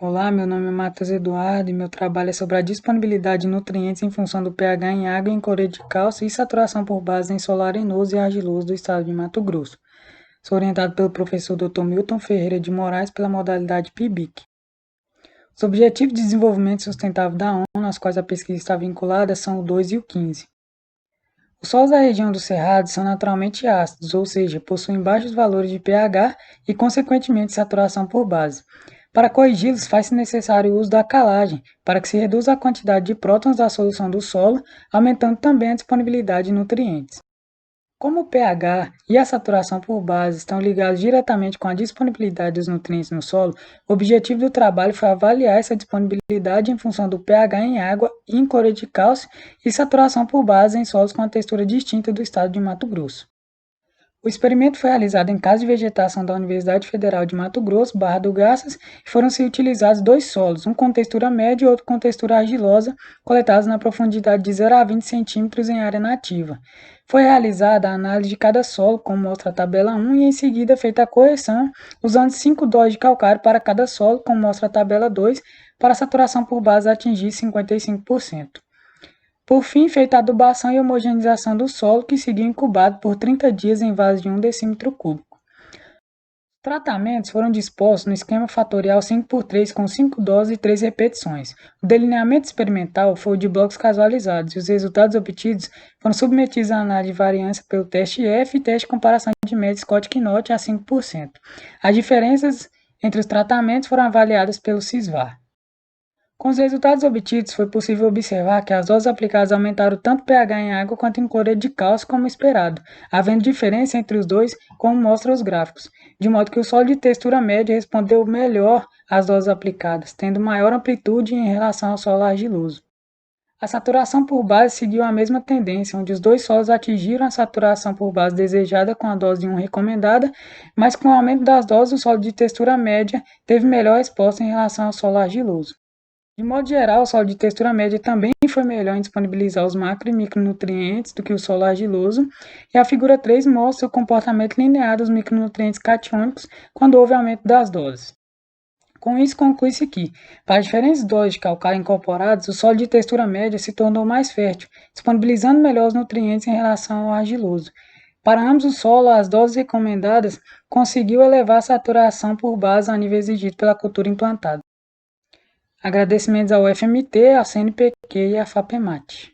Olá, meu nome é Matheus Eduardo e meu trabalho é sobre a disponibilidade de nutrientes em função do pH em água em cloreto de cálcio e saturação por base em solo arenoso e argiloso do estado de Mato Grosso. Sou orientado pelo professor Dr. Milton Ferreira de Moraes pela modalidade PIBIC. Os Objetivos de Desenvolvimento Sustentável da ONU, aos quais a pesquisa está vinculada, são o 2 e o 15. Os solos da região do Cerrado são naturalmente ácidos, ou seja, possuem baixos valores de pH e, consequentemente, saturação por base. Para corrigi-los, faz-se necessário o uso da calagem, para que se reduza a quantidade de prótons da solução do solo, aumentando também a disponibilidade de nutrientes. Como o pH e a saturação por base estão ligados diretamente com a disponibilidade dos nutrientes no solo, o objetivo do trabalho foi avaliar essa disponibilidade em função do pH em água e em cloreto de cálcio e saturação por base em solos com a textura distinta do estado de Mato Grosso. O experimento foi realizado em casa de vegetação da Universidade Federal de Mato Grosso, Barra do Garças, e foram-se utilizados dois solos, um com textura média e outro com textura argilosa, coletados na profundidade de 0 a 20 centímetros em área nativa. Foi realizada a análise de cada solo, como mostra a tabela 1, e em seguida feita a correção, usando 5 doses de calcário para cada solo, como mostra a tabela 2, para a saturação por base atingir 55%. Por fim, feita a adubação e homogeneização do solo, que seguiu incubado por 30 dias em vasos de 1 decímetro cúbico. Os tratamentos foram dispostos no esquema fatorial 5x3 com 5 doses e 3 repetições. O delineamento experimental foi o de blocos casualizados e os resultados obtidos foram submetidos à análise de variância pelo teste F e teste de comparação de média Scott-Knott a 5%. As diferenças entre os tratamentos foram avaliadas pelo CISVAR. Com os resultados obtidos, foi possível observar que as doses aplicadas aumentaram tanto o pH em água quanto em cloreto de cálcio como esperado, havendo diferença entre os dois, como mostram os gráficos, de modo que o solo de textura média respondeu melhor às doses aplicadas, tendo maior amplitude em relação ao solo argiloso. A saturação por base seguiu a mesma tendência, onde os dois solos atingiram a saturação por base desejada com a dose 1 recomendada, mas com o aumento das doses, o solo de textura média teve melhor resposta em relação ao solo argiloso. De modo geral, o solo de textura média também foi melhor em disponibilizar os macro e micronutrientes do que o solo argiloso, e a figura 3 mostra o comportamento linear dos micronutrientes catiônicos quando houve aumento das doses. Com isso, conclui-se que, para diferentes doses de calcário incorporadas, o solo de textura média se tornou mais fértil, disponibilizando melhor os nutrientes em relação ao argiloso. Para ambos os solos, as doses recomendadas conseguiu elevar a saturação por base ao nível exigido pela cultura implantada. Agradecimentos ao FMT, à CNPq e à FAPEMAT.